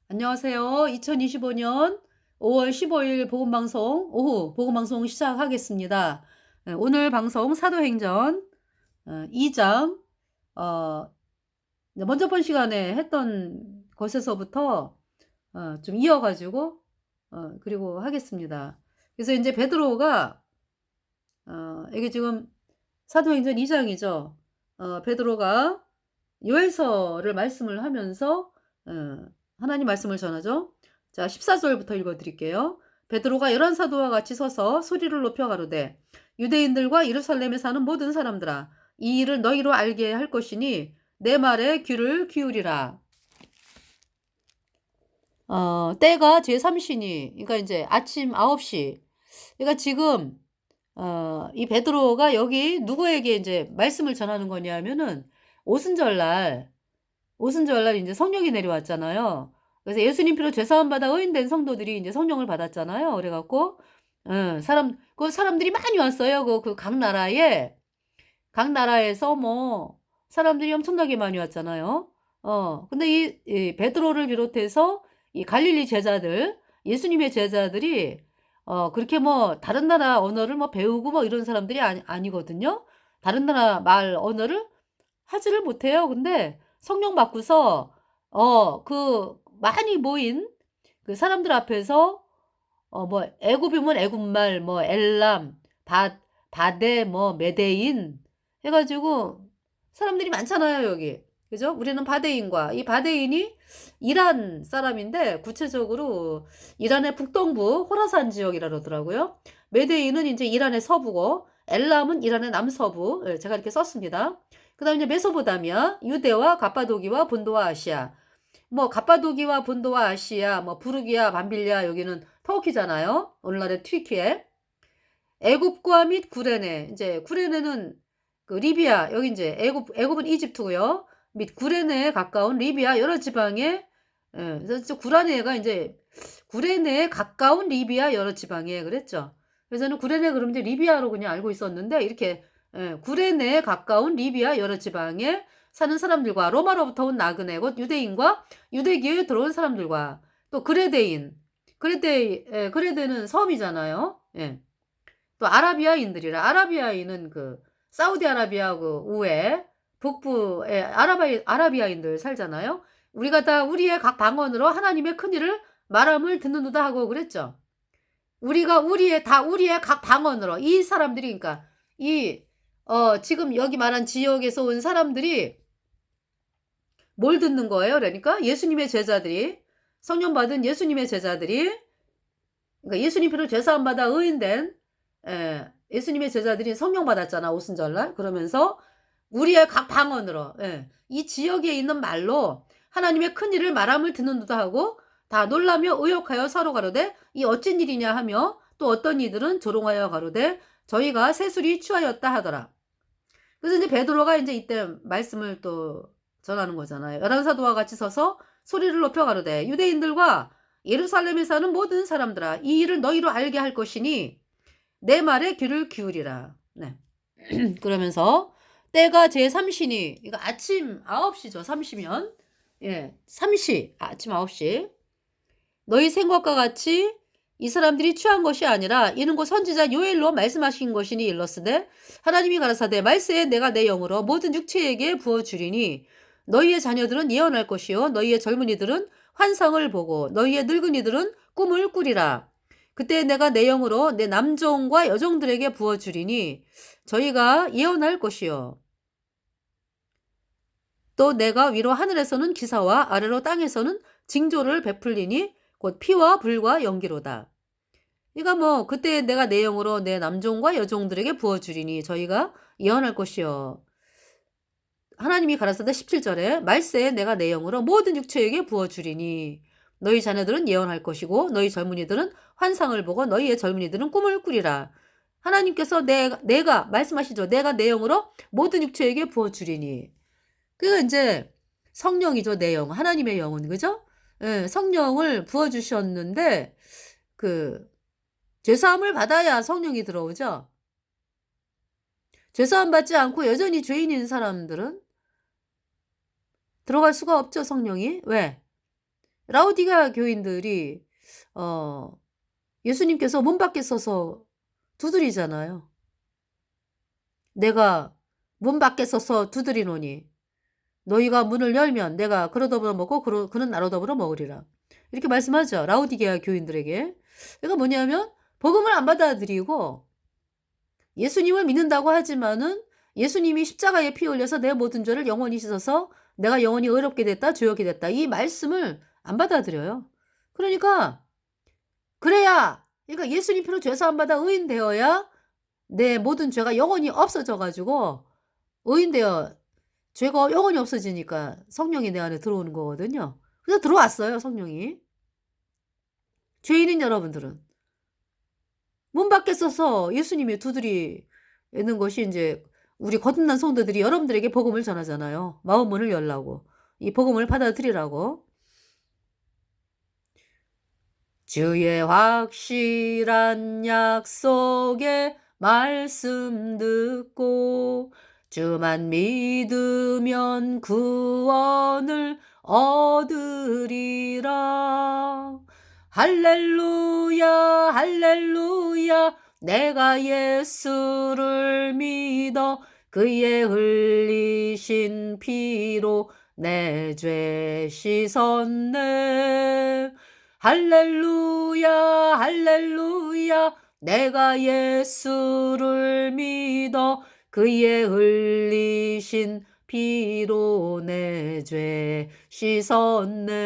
안녕하세요. 2025년 5월 15일 복음방송, 오후 복음방송 시작하겠습니다. 오늘 방송 사도행전 2장, 어, 먼저 번 시간에 했던 것에서부터 좀 이어가지고, 그리고 하겠습니다. 그래서 이제 베드로가, 이게 지금 사도행전 2장이죠. 베드로가 요엘서를 말씀을 하면서 하나님 말씀을 전하죠. 자, 14절부터 읽어드릴게요. 베드로가 열한 사도와 같이 서서 소리를 높여 가로되 유대인들과 예루살렘에 사는 모든 사람들아 이 일을 너희로 알게 할 것이니 내 말에 귀를 기울이라. 때가 제3시니 그러니까 이제 아침 9시. 그러니까 지금 이 베드로가 여기 누구에게 이제 말씀을 전하는 거냐면은 오순절날 이제 성령이 내려왔잖아요. 그래서 예수님 피로 죄사함 받아 의인된 성도들이 이제 성령을 받았잖아요. 그래갖고, 그 사람들이 많이 왔어요. 각 나라에서 뭐, 사람들이 엄청나게 많이 왔잖아요. 근데 이 베드로를 비롯해서 이 갈릴리 제자들, 예수님의 제자들이, 그렇게 뭐, 다른 나라 언어를 뭐 배우고 뭐 이런 사람들이 아니거든요. 다른 나라 말 언어를 하지를 못해요. 근데 성령 받고서 그 많이 모인 그 사람들 앞에서 뭐 애굽이면 애굽말 뭐 엘람, 바데 뭐 메대인 해가지고 사람들이 많잖아요 여기. 그죠? 우리는 바데인과 이 바데인이 이란 사람인데 구체적으로 이란의 북동부 호라산 지역이라 그러더라고요. 메데인은 이제 이란의 서부고 엘람은 이란의 남서부. 예, 제가 이렇게 썼습니다. 그다음에 이제 메소포타미아, 유대와 갑바도기와 본도와 아시아. 뭐 갑바도기와 본도와 아시아, 뭐 부르기아, 밤빌리아 여기는 터키잖아요. 오늘날의 튀르키예. 애굽과 및 구레네. 이제 구레네는 그 리비아 여기 이제 애굽은 이집트고요. 및 구레네에 가까운 리비아 여러 지방에 그래서 구라네가 이제 구레네에 가까운 리비아 여러 지방에 그랬죠. 그래서 저는 구레네 그러면 이제 리비아로 그냥 알고 있었는데 이렇게 구레네에 가까운 리비아 여러 지방에 사는 사람들과 로마로부터 온 나그네 곧 유대인과 유대교에 들어온 사람들과 또 그레데는 섬이잖아요. 예. 또 아라비아인들이라 아라비아인은 그 사우디아라비아 그 우에 북부에 아라비아인들 살잖아요. 우리가 다 우리의 각 방언으로 하나님의 큰 일을 말함을 듣는다 하고 그랬죠. 우리의 각 방언으로 이 사람들이 그러니까 이 지금 여기 말한 지역에서 온 사람들이 뭘 듣는 거예요? 그러니까 예수님의 제자들이 성령 받은 예수님의 제자들이 그러니까 예수님 피로 죄사함 받아 의인된 예수님의 제자들이 성령 받았잖아 오순절날. 그러면서 우리의 각 방언으로 이 지역에 있는 말로 하나님의 큰 일을 말함을 듣는다 하고 다 놀라며 의욕하여 서로 가로되 이 어쩐 일이냐 하며 또 어떤 이들은 조롱하여 가로되 저희가 새술이 취하였다 하더라. 그래서 이제 베드로가 이제 이때 말씀을 또 전하는 거잖아요. 열한 사도와 같이 서서 소리를 높여 가로되 유대인들과 예루살렘에 사는 모든 사람들아 이 일을 너희로 알게 할 것이니 내 말에 귀를 기울이라. 네. 그러면서 때가 제3시니 이거 아침 9시죠. 3시면 예, 3시 아침 9시 너희 생각과 같이 이 사람들이 취한 것이 아니라 이는 곧 선지자 요엘로 말씀하신 것이니 일렀으되 하나님이 가라사대 말세에 내가 내 영으로 모든 육체에게 부어주리니 너희의 자녀들은 예언할 것이요 너희의 젊은이들은 환상을 보고 너희의 늙은이들은 꿈을 꾸리라. 그때 내가 내 영으로 내 남종과 여종들에게 부어주리니 저희가 예언할 것이요 또 내가 위로 하늘에서는 기사와 아래로 땅에서는 징조를 베풀리니 곧 피와 불과 연기로다. 그러니까 뭐 그때 내가 내 영으로 내 남종과 여종들에게 부어주리니 저희가 예언할 것이요. 하나님이 가라사대 17절에 말세에 내가 내 영으로 모든 육체에게 부어주리니 너희 자녀들은 예언할 것이고 너희 젊은이들은 환상을 보고 너희의 젊은이들은 꿈을 꾸리라. 하나님께서 내가 말씀하시죠. 내가 내 영으로 모든 육체에게 부어주리니. 그게 이제 성령이죠. 내 영. 하나님의 영은 그죠? 예, 성령을 부어주셨는데 그 죄사함을 받아야 성령이 들어오죠. 죄사함 받지 않고 여전히 죄인인 사람들은 들어갈 수가 없죠. 성령이. 왜? 라오디게아 교인들이 어 예수님께서 문 밖에 서서 두드리잖아요. "내가 문 밖에 서서 두드리노니 너희가 문을 열면 내가 그로 더불어 먹고 그는 나로 더불어 먹으리라." 이렇게 말씀하죠, 라오디게아 교인들에게. 그러니까 뭐냐면 복음을 안 받아들이고 예수님을 믿는다고 하지만은 예수님이 십자가에 피 흘려서 내 모든 죄를 영원히 씻어서 내가 영원히 의롭게 됐다, 죄없게 됐다, 이 말씀을 안 받아들여요. 그러니까 그러니까 예수님 피로 죄 사함 받아 의인 되어야 내 모든 죄가 영원히 없어져 가지고 의인 되어 죄가 영원히 없어지니까 성령이 내 안에 들어오는 거거든요. 그래서 들어왔어요, 성령이. 죄인인 여러분들은 문 밖에 서서 예수님이 두드리는 것이 인제 우리 거듭난 성도들이 여러분들에게 복음을 전하잖아요, 마음 문을 열라고. 이 복음을 받아들이라고. 주의 확실한 약속의 말씀 듣고 주만 믿으면 구원을 얻으리라. 할렐루야 할렐루야 내가 예수를 믿어 그의 흘리신 피로 내 죄 씻었네. 할렐루야 할렐루야 내가 예수를 믿어 그의 흘리신 피로 내 죄 씻었네.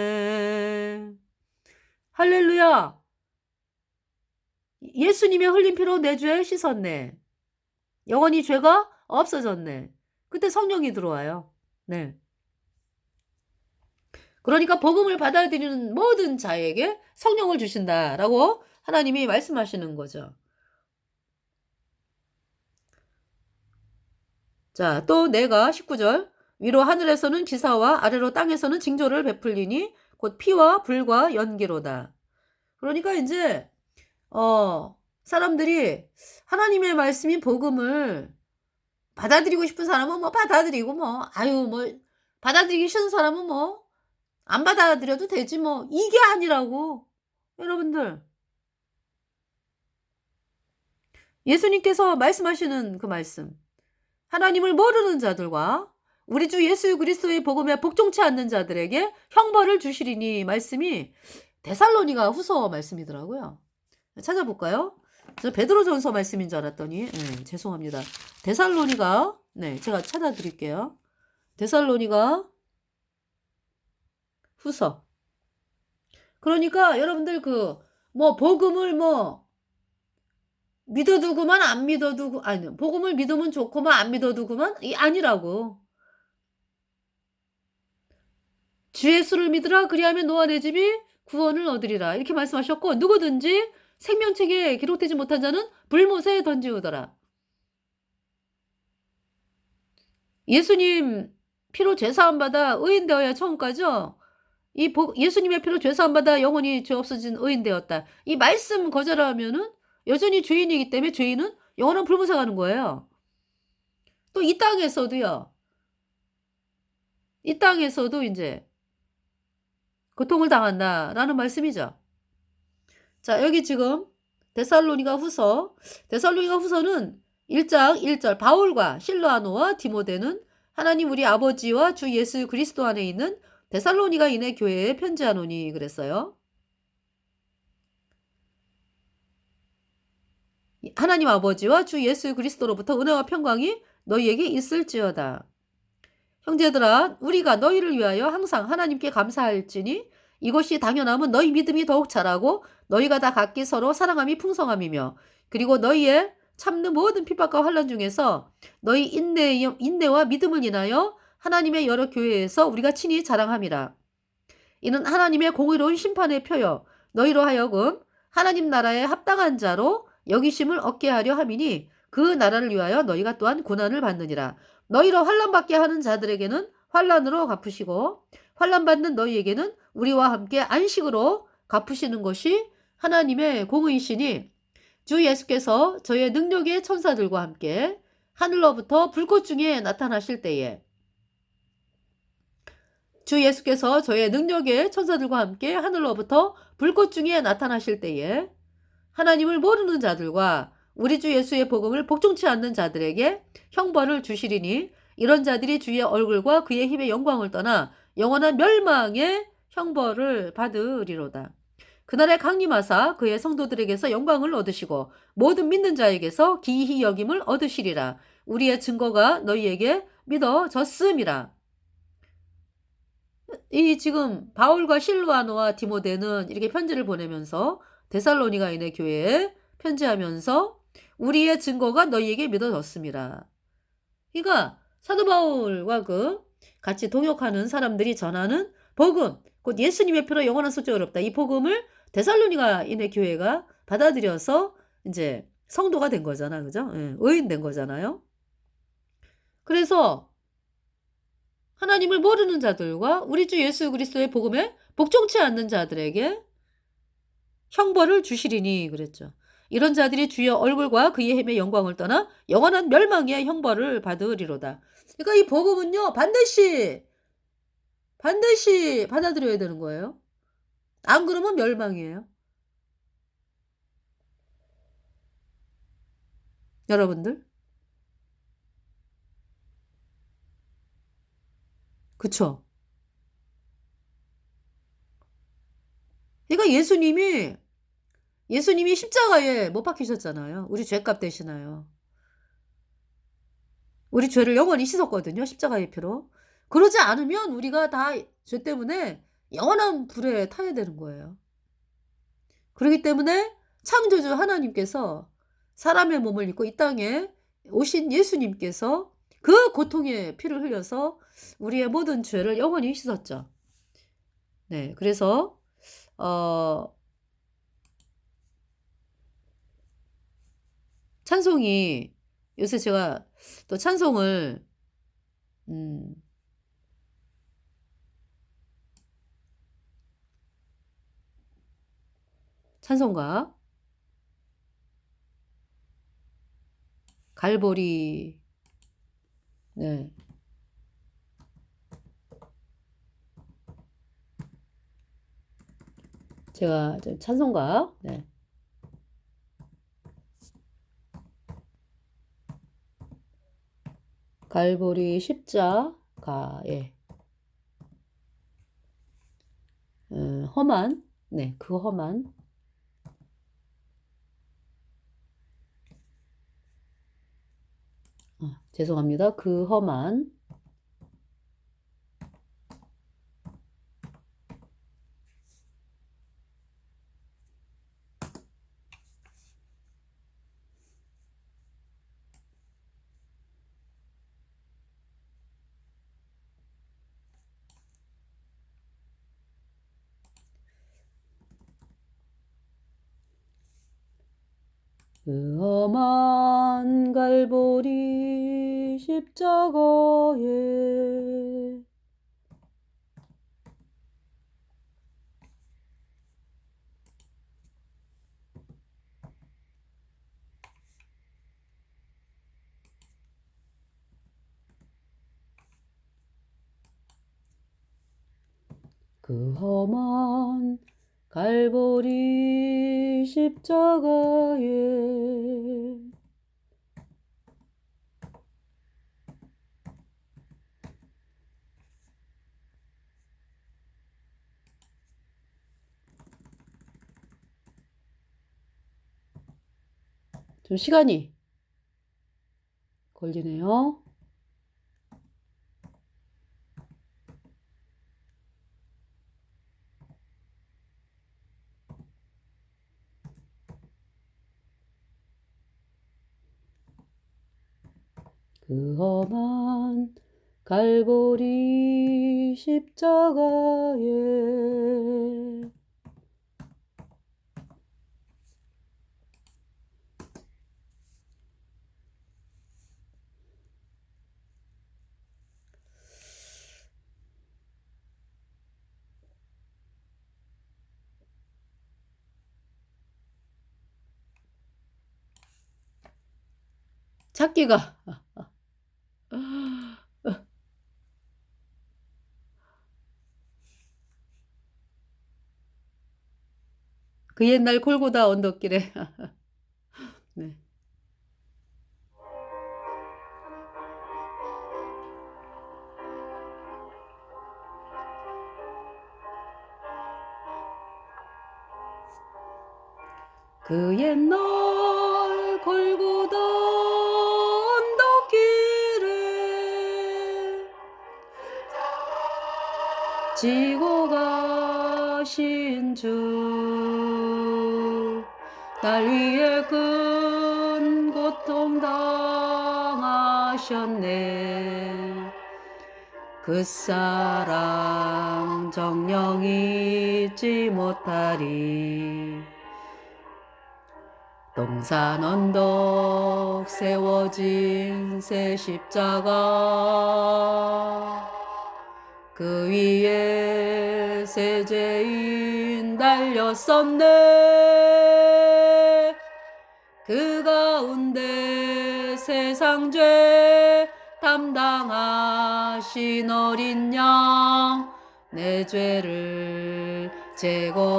할렐루야. 예수님의 흘린 피로 내 죄 씻었네. 영원히 죄가 없어졌네. 그때 성령이 들어와요. 네. 그러니까 복음을 받아들이는 모든 자에게 성령을 주신다라고 하나님이 말씀하시는 거죠. 자, 또 내가 19절 위로 하늘에서는 기사와 아래로 땅에서는 징조를 베풀리니 곧 피와 불과 연기로다. 그러니까 이제 사람들이 하나님의 말씀인 복음을 받아들이고 싶은 사람은 뭐 받아들이고 뭐 받아들이기 싫은 사람은 뭐 안 받아들여도 되지 뭐, 이게 아니라고. 여러분들, 예수님께서 말씀하시는 그 말씀, 하나님을 모르는 자들과 우리 주 예수 그리스도의 복음에 복종치 않는 자들에게 형벌을 주시리니 말씀이 데살로니가 후서 말씀이더라고요. 찾아볼까요? 저 베드로전서 말씀인 줄 알았더니 죄송합니다. 데살로니가, 제가 찾아드릴게요. 데살로니가 후서. 그러니까 여러분들 복음을 믿어두고만 안 믿어두고, 아니, 복음을 믿으면 좋고만 안 믿어두고만 이 아니라고. 주 예수를 믿으라 그리하면 너와 내 집이 구원을 얻으리라 이렇게 말씀하셨고, 누구든지 생명책에 기록되지 못한 자는 불못에 던지우더라. 예수님 피로 죄사함 받아 의인 되어야 처음까지요. 예수님의 피로 죄사함 받아 영원히 죄 없어진 의인 되었다. 이 말씀 거절하면은 여전히 죄인이기 때문에 죄인은 영원한 불못에 가는 거예요. 또 이 땅에서도요. 이 땅에서도 이제 고통을 당한다라는 말씀이죠. 자, 여기 지금 데살로니가 후서는 1장 1절 바울과 실라노와 디모데는 하나님 우리 아버지와 주 예수 그리스도 안에 있는 데살로니가인의 교회에 편지하노니 그랬어요. 하나님 아버지와 주 예수 그리스도로부터 은혜와 평강이 너희에게 있을지어다. 형제들아 우리가 너희를 위하여 항상 하나님께 감사할지니 이것이 당연함은 너희 믿음이 더욱 자라고 너희가 다 각기 서로 사랑함이 풍성함이며 그리고 너희의 참는 모든 핍박과 환난 중에서 너희 인내와 믿음을 인하여 하나님의 여러 교회에서 우리가 친히 자랑함이라. 이는 하나님의 공의로운 심판의 표요 너희로 하여금 하나님 나라에 합당한 자로 여기심을 얻게 하려 함이니 그 나라를 위하여 너희가 또한 고난을 받느니라. 너희로 환난받게 하는 자들에게는 환난으로 갚으시고 환난받는 너희에게는 우리와 함께 안식으로 갚으시는 것이 하나님의 공의이시니 주 예수께서 저의 능력의 천사들과 함께 하늘로부터 불꽃 중에 나타나실 때에 주 예수께서 저의 능력의 천사들과 함께 하늘로부터 불꽃 중에 나타나실 때에 하나님을 모르는 자들과 우리 주 예수의 복음을 복종치 않는 자들에게 형벌을 주시리니 이런 자들이 주의 얼굴과 그의 힘의 영광을 떠나 영원한 멸망의 형벌을 받으리로다. 그날에 강림하사 그의 성도들에게서 영광을 얻으시고 모든 믿는 자에게서 기히 여김을 얻으시리라. 우리의 증거가 너희에게 믿어졌음이라. 이 지금 바울과 실루아노와 디모데는 이렇게 편지를 보내면서 데살로니가인의 교회에 편지하면서 우리의 증거가 너희에게 믿어졌습니다. 그러니까 사도 바울과 같이 동역하는 사람들이 전하는 복음, 곧 예수님의 피로 영원한 소재 어렵다. 이 복음을 데살로니가인의 교회가 받아들여서 이제 성도가 된 거잖아, 그죠? 예, 의인 된 거잖아요. 그래서 하나님을 모르는 자들과 우리 주 예수 그리스도의 복음에 복종치 않는 자들에게 형벌을 주시리니 그랬죠. 이런 자들이 주의 얼굴과 그의 힘의 영광을 떠나 영원한 멸망의 형벌을 받으리로다. 그러니까 이 복음은요, 반드시 받아들여야 되는 거예요. 안 그러면 멸망이에요. 여러분들. 그쵸? 그러니까 예수님이 십자가에 못 박히셨잖아요. 우리 죄값 대신하여. 우리 죄를 영원히 씻었거든요. 십자가의 피로. 그러지 않으면 우리가 다 죄 때문에 영원한 불에 타야 되는 거예요. 그렇기 때문에 창조주 하나님께서 사람의 몸을 입고 이 땅에 오신 예수님께서 그 고통의 피를 흘려서 우리의 모든 죄를 영원히 씻었죠. 네. 그래서 찬송이 요새 제가 또 찬송을 음 찬송가 갈보리 네. 제가 찬송가 네. 갈보리 십자가에 험한 네, 그 험한 죄송합니다. 그 험한 그 험한 갈보리 십자가에 그 험한 갈보리 십자가에 좀 시간이 걸리네요. 그 험한 갈보리 십자가에 찾기가 그 옛날 골고다 언덕길에. 네. 그 옛날 골고다 언덕길에 지고 가신 주, 날 위해 큰 고통 당하셨네. 그 사랑 정녕 잊지 못하리. 동산 언덕 세워진 새 십자가, 그 위에 새 죄인 달렸었네. 그 가운데 세상 죄 담당하신 어린 양, 내 죄를 제거하셨네.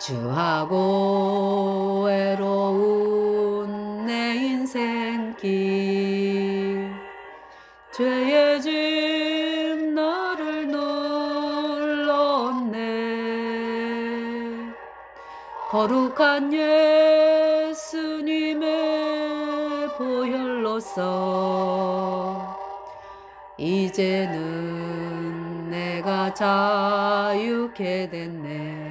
주하고 외로운 내 인생길, 죄의 짐 나를 눌렀네. 거룩한 예수님의 보혈로서 이제는 내가 자유케 됐네.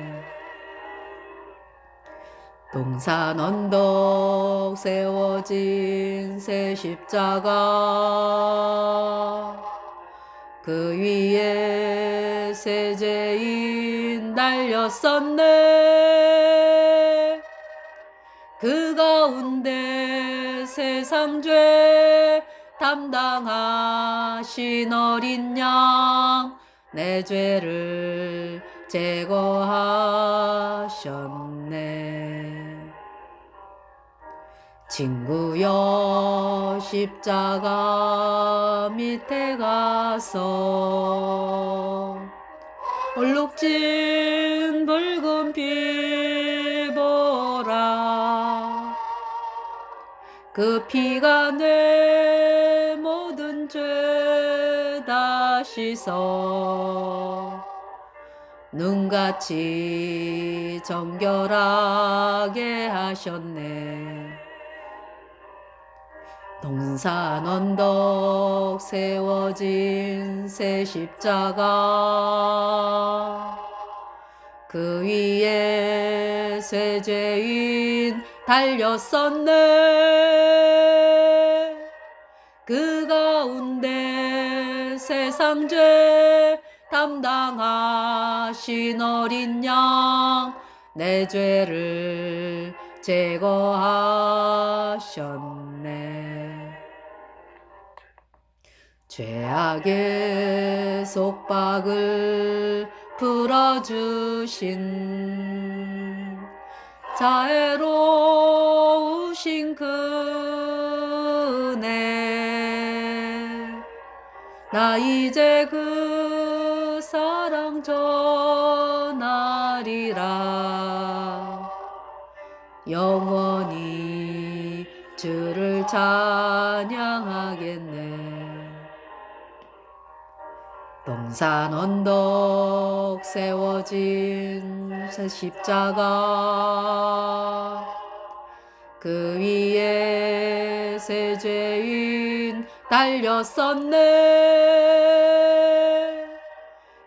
동산 언덕 세워진 새 십자가, 그 위에 새 죄인 달렸었네. 그 가운데 세상 죄 담당하신 어린 양, 내 죄를 제거하셨네. 친구여, 십자가 밑에 가서 얼룩진 붉은 피 보라. 그 피가 내 모든 죄 다 씻어 눈같이 정결하게 하셨네. 동산 언덕 세워진 새 십자가, 그 위에 새 죄인 달렸었네. 그 가운데 세상 죄 담당하신 어린 양, 내 죄를 제거하셨네. 죄악의 속박을 풀어주신 자애로우신 그네, 나 이제 그 사랑 전하리라. 영원히 주를 찬양하겠네. 동산 언덕 세워진 새 십자가, 그 위에 새 죄인 달렸었네.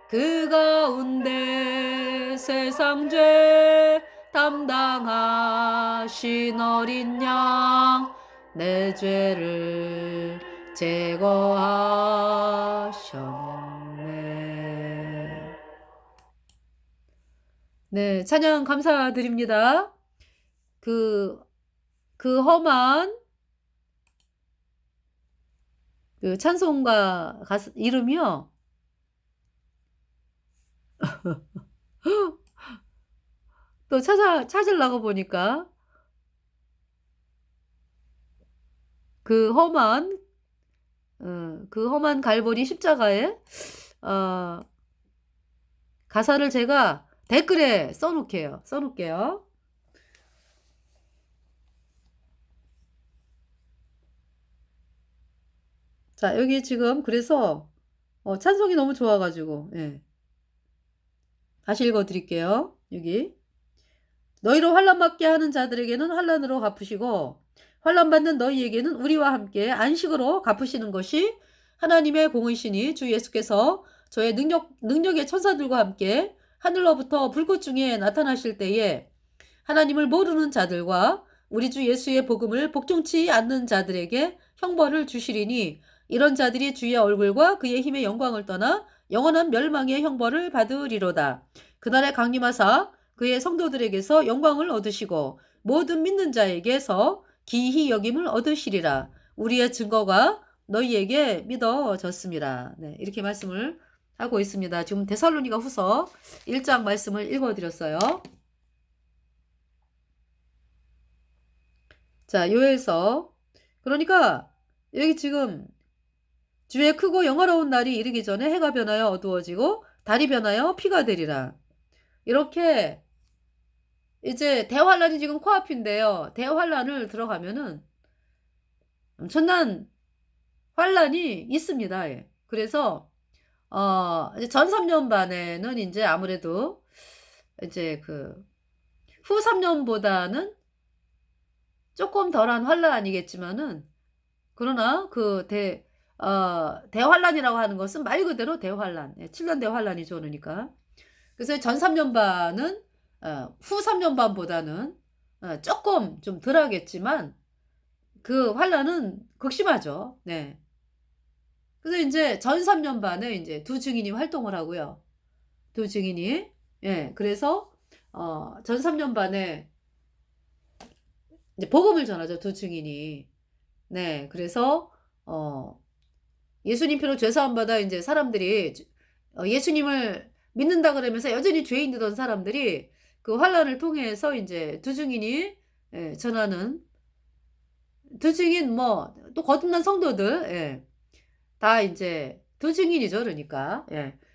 그 가운데 세상 죄 담당하신 어린 양, 내 죄를 제거하셨네. 네, 찬양 감사드립니다. 그 험한 그 찬송가 가수 이름이요. 또 찾으려고 보니까 그 험한 갈보리 십자가에 가사를 제가 댓글에 써놓을게요. 자, 여기 지금 그래서 찬송이 너무 좋아가지고, 예. 다시 읽어드릴게요. 여기. 너희로 환난 받게 하는 자들에게는 환난으로 갚으시고 환난 받는 너희에게는 우리와 함께 안식으로 갚으시는 것이 하나님의 공의시니 주 예수께서 저의 능력의 천사들과 함께 하늘로부터 불꽃 중에 나타나실 때에 하나님을 모르는 자들과 우리 주 예수의 복음을 복종치 않는 자들에게 형벌을 주시리니 이런 자들이 주의 얼굴과 그의 힘의 영광을 떠나 영원한 멸망의 형벌을 받으리로다. 그날에 강림하사 그의 성도들에게서 영광을 얻으시고 모든 믿는 자에게서 기히 여김을 얻으시리라. 우리의 증거가 너희에게 믿어졌습니다. 네, 이렇게 말씀을 하고 있습니다. 지금 데살로니가 후서 1장 말씀을 읽어드렸어요. 자, 요엘서. 그러니까 여기 지금 주의 크고 영화로운 날이 이르기 전에 해가 변하여 어두워지고 달이 변하여 피가 되리라. 이렇게 이제 대환란이 지금 코앞인데요. 대환란을 들어가면은 엄청난 환란이 있습니다. 예. 그래서 이제 전 3년 반에는 이제 아무래도 이제 그 후 3년보다는 조금 덜한 환란이겠지만은 그러나 그 대환란이라고 하는 것은 말 그대로 대환란. 예, 7년 대환란이죠. 그러니까. 그래서 전 3년 반은 후 3년 반보다는 조금 좀 덜하겠지만 그 환란은 극심하죠. 네. 그래서 이제 전 3년 반에 이제 두 증인이 활동을 하고요. 두 증인이. 예. 그래서 전 3년 반에 이제 복음을 전하죠. 두 증인이. 네. 그래서 예수님 피로 죄 사함 받아 이제 사람들이 예수님을 믿는다 그러면서 여전히 죄인 되던 사람들이 그 환란을 통해서 이제 두 증인이 전하는 두 증인 뭐 또 거듭난 성도들 다 이제 두 증인이죠. 그러니까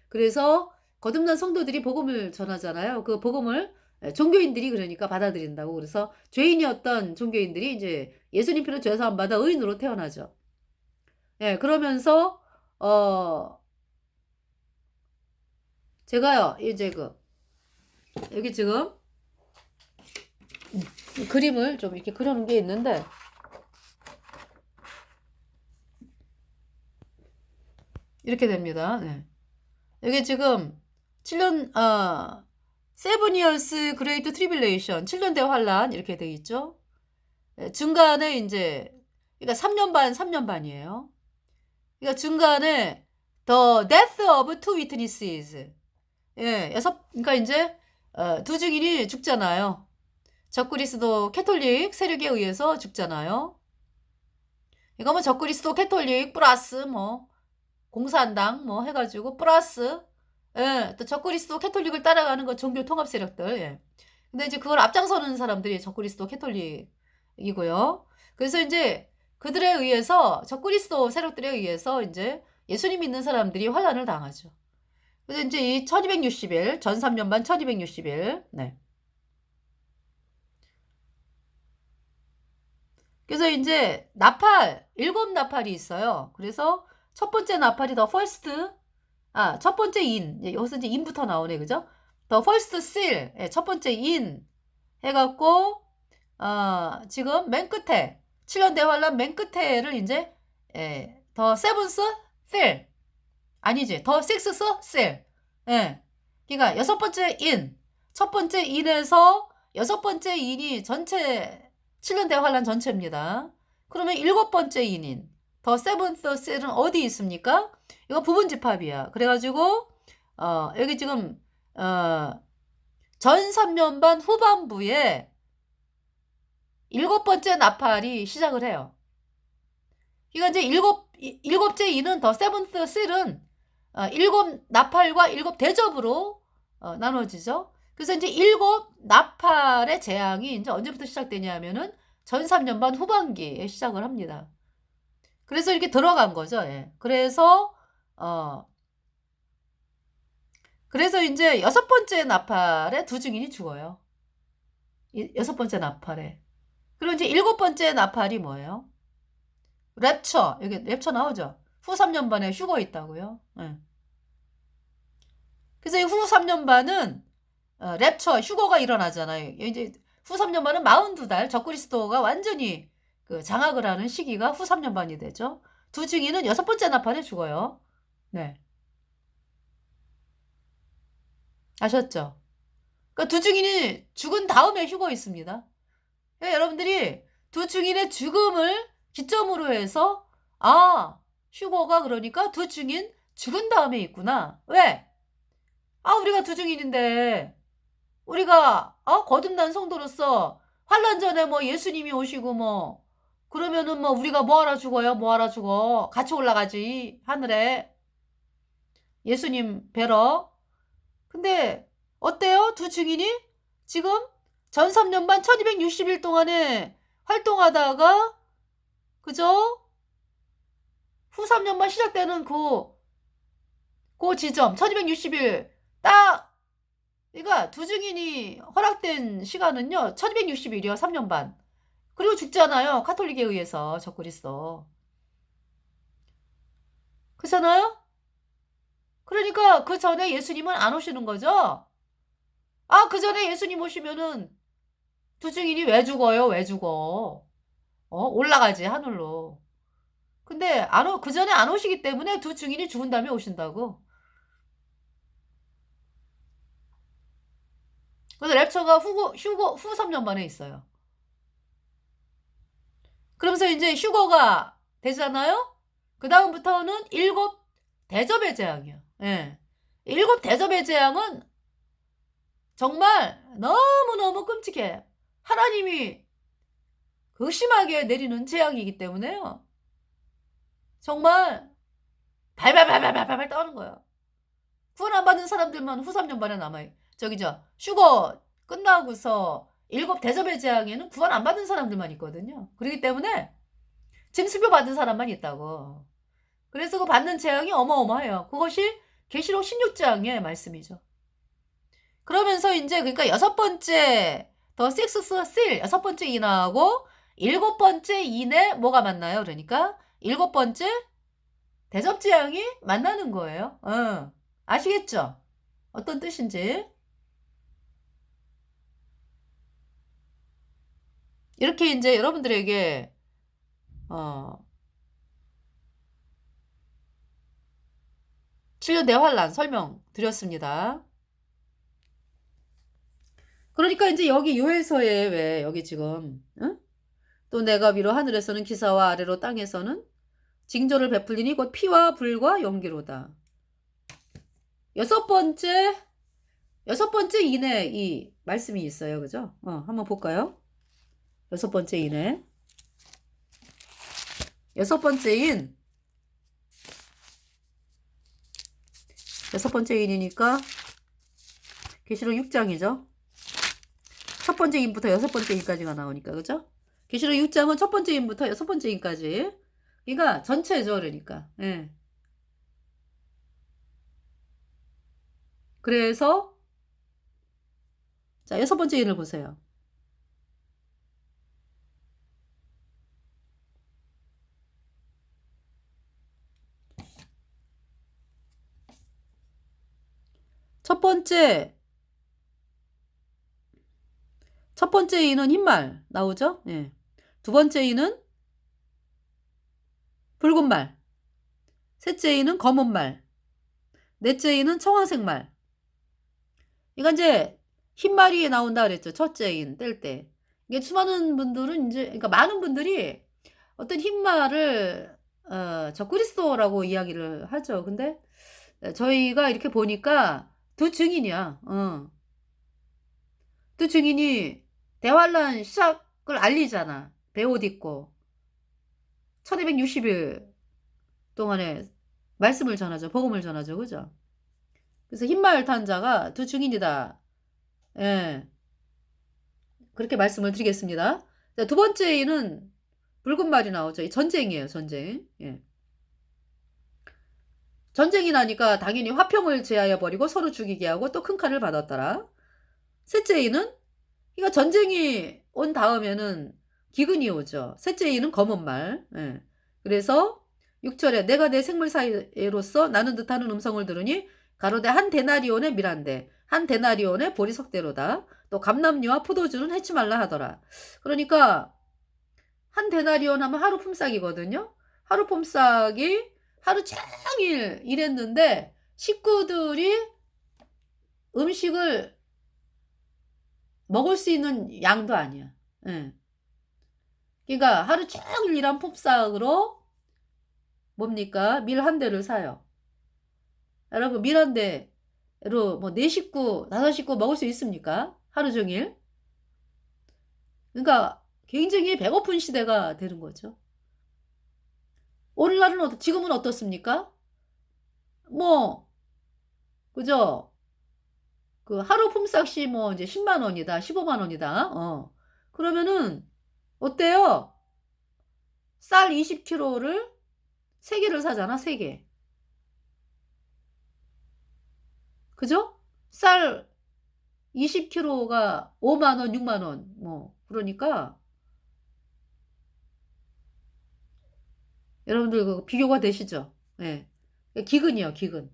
그래서 거듭난 성도들이 복음을 전하잖아요. 그 복음을 종교인들이 그러니까 받아들인다고. 그래서 죄인이었던 종교인들이 이제 예수님 피로 죄 사함 받아 의인으로 태어나죠. 그러면서 제가요 이제 여기 지금 그림을 좀 이렇게 그려놓은 게 있는데 이렇게 됩니다. 네. 여기 지금 7년 7 years great tribulation 7년 대환란 이렇게 돼 있죠. 중간에 이제 그러니까 3년 반이에요. 그러니까 중간에 the death of two witnesses. 그러니까 이제 두 증인이 죽잖아요. 적그리스도 캐톨릭 세력에 의해서 죽잖아요. 이거 뭐 적그리스도 캐톨릭 플러스 뭐 공산당 뭐 해가지고 플러스 또 적그리스도 캐톨릭을 따라가는 거 종교 통합 세력들. 근데 이제 그걸 앞장서는 사람들이 적그리스도 캐톨릭이고요. 그래서 이제 그들에 의해서 적그리스도 세력들에 의해서 이제 예수님 믿는 사람들이 환란을 당하죠. 그래서 이제 이 1260일 전 3년 반 1260일 그래서 이제 나팔 7나팔이 있어요. 그래서 첫 번째 나팔이 더 퍼스트 첫 번째 인 여기서 이제 인부터 나오네. 그죠? 더 퍼스트 seal 첫 번째 인 해갖고 지금 맨 끝에 7년 대환란 맨 끝에를 이제 더 세븐스 seal 아니지 더 식스스 seal 그러니까 여섯 번째 인 첫 번째 인에서 여섯 번째 인이 전체 7년 대환란 전체입니다. 그러면 일곱 번째 인인 더 세븐스 seal은 어디 있습니까? 이거 부분집합이야. 그래가지고 여기 지금 전 3년 반 후반부에 일곱 번째 나팔이 시작을 해요. 그러니까 이제 일곱째 인은 더 세븐스 seal은 일곱 나팔과 일곱 대접으로 나눠지죠. 그래서 이제 일곱 나팔의 재앙이 이제 언제부터 시작되냐면은 전 3년 반 후반기에 시작을 합니다. 그래서 이렇게 들어간 거죠. 그래서 그래서 이제 여섯 번째 나팔에 두 증인이 죽어요. 여섯 번째 나팔에. 그리고 이제 일곱 번째 나팔이 뭐예요? 랩처. 여기 랩처 나오죠? 후 3년 반에 휴거 있다고요. 네. 그래서 후 3년 반은 랩처, 휴거가 일어나잖아요. 이제 후 3년 반은 42달 적그리스도가 완전히 그 장악을 하는 시기가 후 3년 반이 되죠. 두 증인은 여섯 번째 나팔에 죽어요. 네. 아셨죠? 그러니까 두 증인이 죽은 다음에 휴거 있습니다. 그러니까 여러분들이 두 증인의 죽음을 기점으로 해서 휴거가 그러니까 두 증인 죽은 다음에 있구나. 왜? 우리가 두 증인인데 우리가 거듭난 성도로서 환란 전에 뭐 예수님이 오시고 뭐 그러면은 뭐 우리가 뭐하러 죽어요? 뭐하러 죽어? 같이 올라가지 하늘에 예수님 뵈러. 근데 어때요? 두 증인이 지금 전 3년 반 1260일 동안에 활동하다가 그죠? 후 3년 반 시작되는 그 지점 1260일 딱 그러니까 두 증인이 허락된 시간은요 1260일이요 3년 반. 그리고 죽잖아요 카톨릭에 의해서 적그리스도. 그렇잖아요? 그러니까 그 전에 예수님은 안 오시는 거죠? 그 전에 예수님 오시면은 두 증인이 왜 죽어요? 왜 죽어? 올라가지 하늘로. 근데 그 전에 안 오시기 때문에 두 증인이 죽은 다음에 오신다고. 그래서 랩처가 후 3년 만에 있어요. 그러면서 이제 휴거가 되잖아요? 그 다음부터는 일곱 대접의 재앙이에요. 예. 일곱 대접의 재앙은 정말 너무너무 끔찍해. 하나님이 극심하게 내리는 재앙이기 때문에요. 정말 발발발발발발 떠는 거예요. 구원 안 받은 사람들만 후 3년 반에 남아요. 휴거 끝나고서 일곱 대접의 재앙에는 구원 안 받은 사람들만 있거든요. 그렇기 때문에 짐수표 받은 사람만 있다고. 그래서 그 받는 재앙이 어마어마해요. 그것이 계시록 16장의 말씀이죠. 그러면서 이제 그러니까 여섯 번째 더 식스스 쓸 여섯 번째 인하고 일곱 번째 인에 뭐가 만나요? 그러니까 일곱 번째 대접 재앙이 만나는 거예요. 아시겠죠? 어떤 뜻인지. 이렇게 이제 여러분들에게 7년 대환란 설명드렸습니다. 그러니까 이제 여기 요해서에 왜 여기 지금 또 내가 위로 하늘에서는 기사와 아래로 땅에서는 징조를 베풀리니 곧 피와 불과 연기로다. 여섯 번째 인에 이 말씀이 있어요. 그죠? 한번 볼까요? 여섯 번째 인에. 여섯 번째 인이니까 계시록 6장이죠. 첫 번째 인부터 여섯 번째 인까지가 나오니까 그죠? 계시록 6장은 첫 번째 인부터 여섯 번째 인까지. 그러니까 전체죠. 그러니까. 예. 그래서 자, 여섯 번째 인을 보세요. 첫 번째 인은 흰말 나오죠? 예. 두 번째 인은 붉은 말. 셋째 인은 검은 말. 넷째 인은 청황색 말. 이건 이제 흰말이 나온다 그랬죠. 첫째 인 뗄 때. 이게 수많은 분들은 이제 그러니까 많은 분들이 어떤 흰말을 적그리스도라고 이야기를 하죠. 근데 저희가 이렇게 보니까 두 증인이야. 두 증인이 대환란 시작을 알리잖아. 베옷 입고 1260일 동안에 말씀을 전하죠. 복음을 전하죠. 그죠? 그래서 흰말 탄 자가 두 증인이다. 예. 그렇게 말씀을 드리겠습니다. 자, 두 번째는 붉은 말이 나오죠. 전쟁이에요. 전쟁. 예. 전쟁이 나니까 당연히 화평을 제하여 버리고 서로 죽이게 하고 또 큰 칼을 받았더라. 셋째 이는, 그러니까 전쟁이 온 다음에는 기근이 오죠. 셋째 이는 검은 말. 예. 그래서 6절에 내가 내 생물 사이로서 나는 듯하는 음성을 들으니 가로되 한 데나리온의 밀한데 한 데나리온의 보리석대로다. 또 감람류와 포도주는 해치 말라 하더라. 그러니까 한 데나리온 하면 하루 품삯이거든요. 하루 품삯이 하루 종일 일했는데 식구들이 음식을 먹을 수 있는 양도 아니야. 예. 그러니까 하루 종일 일한 품삯으로 뭡니까? 밀 한 대를 사요. 여러분 밀 한 대로 뭐 4식구, 5식구 먹을 수 있습니까? 하루 종일. 그러니까 굉장히 배고픈 시대가 되는 거죠. 오늘날은 지금은 어떻습니까? 뭐 그죠? 그 하루 품삯이 뭐 이제 10만 원이다, 15만 원이다. 그러면은 어때요? 쌀 20kg를 3개를 사잖아, 3개. 그죠? 쌀 20kg가 5만 원, 6만 원. 뭐 그러니까 여러분들 그 비교가 되시죠? 예. 기근이요, 기근.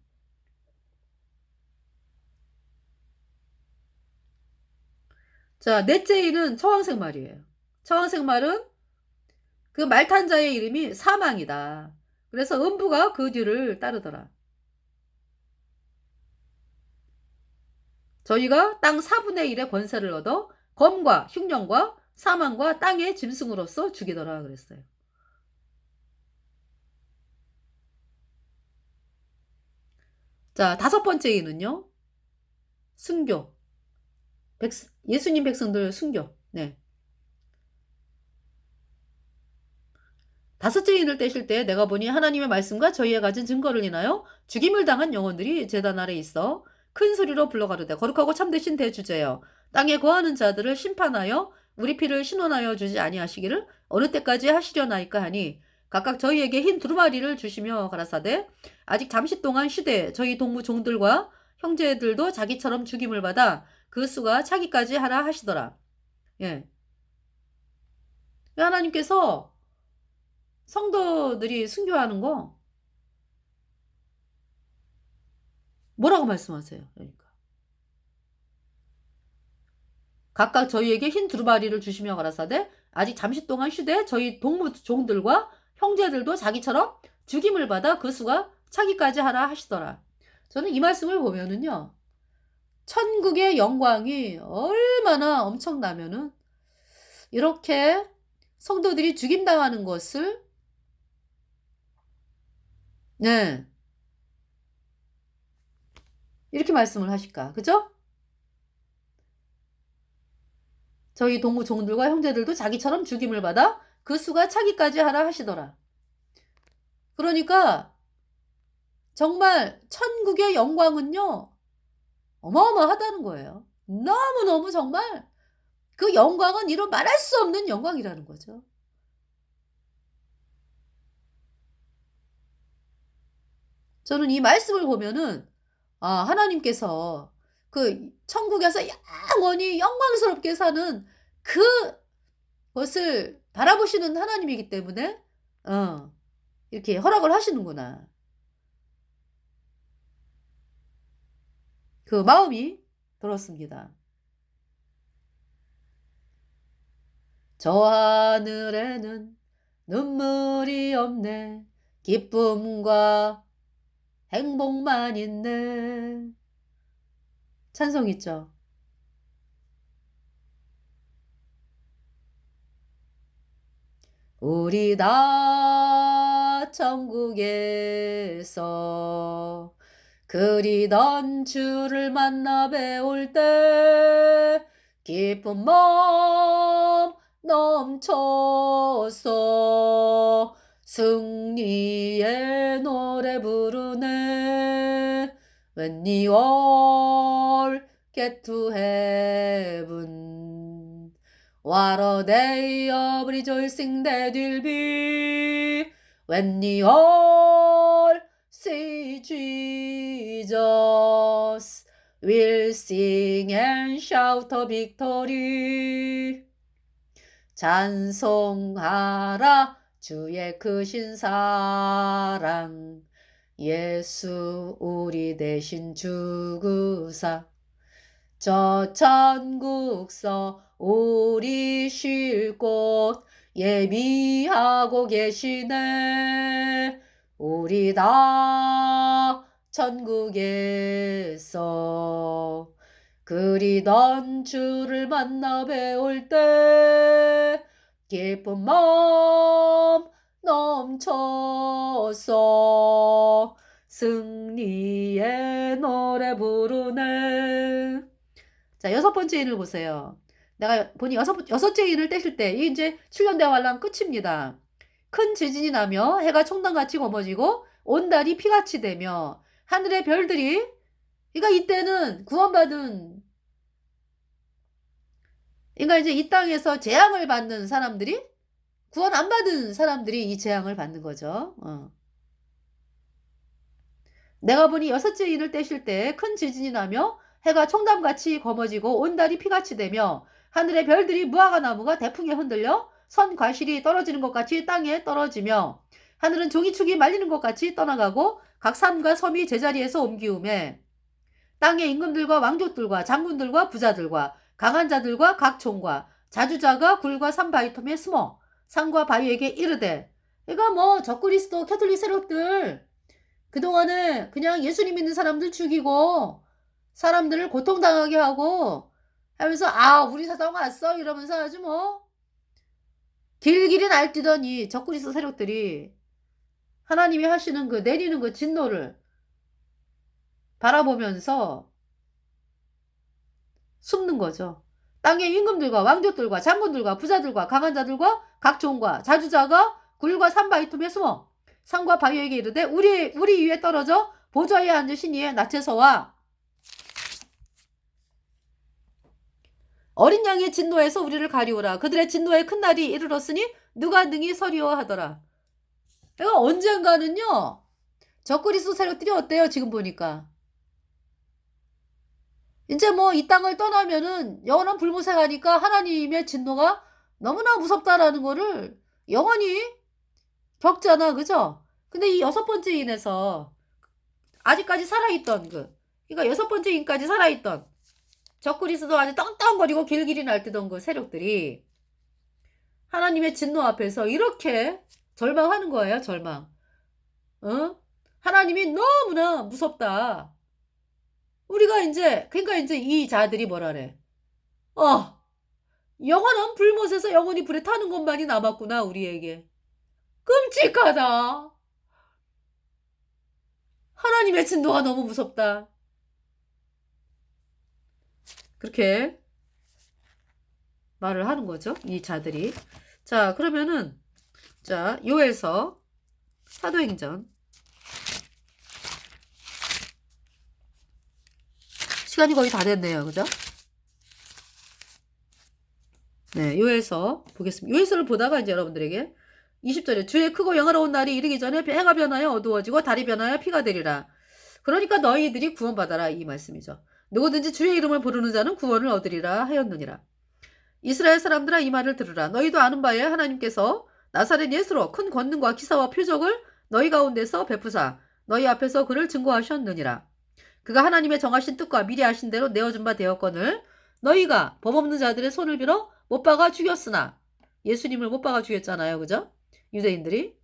자, 넷째 일은 처왕색 말이에요. 처왕색 말은 그 말탄 자의 이름이 사망이다. 그래서 음부가 그 뒤를 따르더라. 저희가 땅 4분의 1의 권세를 얻어 검과 흉령과 사망과 땅의 짐승으로서 죽이더라 그랬어요. 자, 5번째 이는요. 순교. 예수님 백성들 순교. 네. 5째 인을 떼실 때 내가 보니 하나님의 말씀과 저희의 가진 증거를 인하여 죽임을 당한 영혼들이 제단 아래 있어 큰 소리로 불러가르되 거룩하고 참되신 대주제여 땅에 거하는 자들을 심판하여 우리 피를 신원하여 주지 아니하시기를 어느 때까지 하시려나이까 하니 각각 저희에게 흰 두루마리를 주시며 가라사대 아직 잠시 동안 쉬되 저희 동무 종들과 형제들도 자기처럼 죽임을 받아 그 수가 차기까지 하라 하시더라. 예. 하나님께서 성도들이 순교하는 거 뭐라고 말씀하세요? 그러니까 각각 저희에게 흰 두루마리를 주시며 가라사대 아직 잠시 동안 쉬되 저희 동무 종들과 형제들도 자기처럼 죽임을 받아 그 수가 차기까지 하라 하시더라. 저는 이 말씀을 보면은요. 천국의 영광이 얼마나 엄청나면은 이렇게 성도들이 죽임당하는 것을 네. 이렇게 말씀을 하실까? 그죠? 저희 동무 종들과 형제들도 자기처럼 죽임을 받아 그 수가 차기까지 하라 하시더라. 그러니까 정말 천국의 영광은요. 어마어마하다는 거예요. 너무너무 정말 그 영광은 이루 말할 수 없는 영광이라는 거죠. 저는 이 말씀을 보면은 하나님께서 그 천국에서 영원히 영광스럽게 사는 그것을 바라보시는 하나님이기 때문에 이렇게 허락을 하시는구나. 그 마음이 들었습니다. 저 하늘에는 눈물이 없네. 기쁨과 행복만 있네. 찬송 있죠? 우리 다 천국에서 그리던 주를 만나 배울 때 기쁜 마음 넘쳐서 승리의 노래 부르네. When you all get to heaven, what a day of rejoicing that will be. When you all say Jesus will sing and shout a victory. 찬송하라 주의 크신 사랑, 예수 우리 대신 죽으사 저 천국서 우리 쉴 곳 예비하고 계시네. 우리 다 천국에서 그리던 주를 만나 배울 때 기쁜 마음 넘쳐서 승리의 노래 부르네. 자, 6번째 인을 보세요. 내가 보니 여섯째 인을 떼실 때, 이 이제 7년대 환란 끝입니다. 큰 지진이 나며 해가 총단같이 검어지고 온 달이 피같이 되며 하늘의 별들이, 그러니까 이때는 구원받은, 그러니까 이제 이 땅에서 재앙을 받는 사람들이, 구원 안 받은 사람들이 이 재앙을 받는 거죠. 내가 보니 6째 인을 떼실 때 큰 지진이 나며 해가 총담같이 검어지고 온 달이 피같이 되며 하늘의 별들이 무화과 나무가 대풍에 흔들려 선 과실이 떨어지는 것 같이 땅에 떨어지며 하늘은 종이축이 말리는 것 같이 떠나가고 각 산과 섬이 제자리에서 옮기우매 땅의 임금들과 왕족들과 장군들과 부자들과 강한 자들과 각 종과 자주자가 굴과 산 바위틈에 숨어 산과 바위에게 이르되, 그러니까 뭐 적그리스도 캐톨릭 세력들 그동안에 그냥 예수님 믿는 사람들 죽이고 사람들을 고통당하게 하고 하면서 우리 사상 왔어 이러면서 아주 뭐 길길이 날뛰던 이 적그리스도 세력들이 하나님이 하시는 그 내리는 그 진노를 바라보면서 숨는 거죠. 땅의 임금들과 왕족들과 장군들과 부자들과 강한 자들과 각 종과 자주자가 굴과 산 바위틈에 숨어 산과 바위에게 이르되 우리 위에 떨어져 보좌에 앉으신 이의 낯에서와 어린 양의 진노에서 우리를 가리우라. 그들의 진노의 큰 날이 이르렀으니 누가 능히 서리오 하더라. 그러니까 언젠가는요, 적그리스도 세력들이 어때요? 지금 보니까 이제 뭐 이 땅을 떠나면은 영원한 불무생하니까 하나님의 진노가 너무나 무섭다라는 거를 영원히 겪잖아, 그죠? 근데 이 6번째 인에서 아직까지 살아있던 그러니까 6번째 인까지 살아있던 적그리스도 아주 떵떵거리고 길길이 날뛰던 그 세력들이 하나님의 진노 앞에서 이렇게 절망하는 거예요, 절망. 하나님이 너무나 무섭다. 우리가 이제, 그러니까 이제 이 자들이 뭐라래. 영원한 불못에서 영원히 불에 타는 것만이 남았구나, 우리에게. 끔찍하다. 하나님의 진노가 너무 무섭다. 그렇게 말을 하는 거죠, 이 자들이. 자, 그러면은, 자, 요에서 사도행전. 시간이 거의 다 됐네요, 그죠? 네, 요에서 보겠습니다. 요에서를 보다가 이제 여러분들에게 20절에 주의 크고 영화로운 날이 이르기 전에 해가 변하여 어두워지고 달이 변하여 피가 되리라. 그러니까 너희들이 구원받아라, 이 말씀이죠. 누구든지 주의 이름을 부르는 자는 구원을 얻으리라 하였느니라. 이스라엘 사람들아, 이 말을 들으라. 너희도 아는 바에 하나님께서 나사렛 예수로 큰 권능과 기사와 표적을 너희 가운데서 베푸사 너희 앞에서 그를 증거하셨느니라. 그가 하나님의 정하신 뜻과 미리 하신 대로 내어준 바 되었거늘 너희가 범없는 자들의 손을 빌어 못 박아 죽였으나, 예수님을 못 박아 죽였잖아요, 그죠? 유대인들이.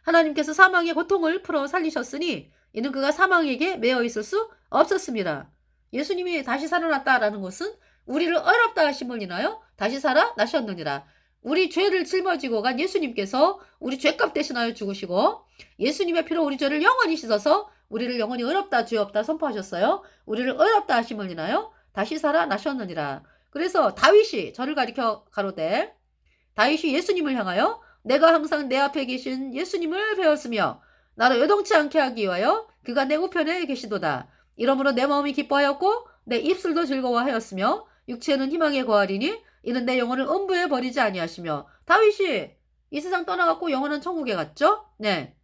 하나님께서 사망의 고통을 풀어 살리셨으니 이는 그가 사망에게 매어 있을 수 없었습니다. 예수님이 다시 살아났다라는 것은 우리를 어렵다 하심을 인하여 다시 살아나셨느니라. 우리 죄를 짊어지고 간 예수님께서 우리 죄값 대신하여 죽으시고 예수님의 피로 우리 죄를 영원히 씻어서 우리를 영원히 어렵다 죄 없다 선포하셨어요. 우리를 어렵다 하심을 인하여 다시 살아나셨느니라. 그래서 다윗이 저를 가리켜 가로되, 다윗이 예수님을 향하여 내가 항상 내 앞에 계신 예수님을 배웠으며 나를 요동치 않게 하기 위하여 그가 내 우편에 계시도다. 이러므로 내 마음이 기뻐하였고 내 입술도 즐거워하였으며 육체는 희망에 거하리니 이는 내 영혼을 음부에 버리지 아니하시며. 다윗이 이 세상 떠나갖고 영원한 천국에 갔죠? 네.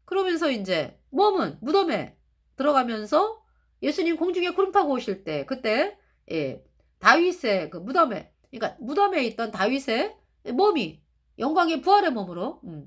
그러면서 이제 몸은 무덤에 들어가면서 예수님 공중에 구름 타고 오실 때 그때 예 다윗의 그 무덤에 그러니까 무덤에 있던 다윗의 몸이 영광의 부활의 몸으로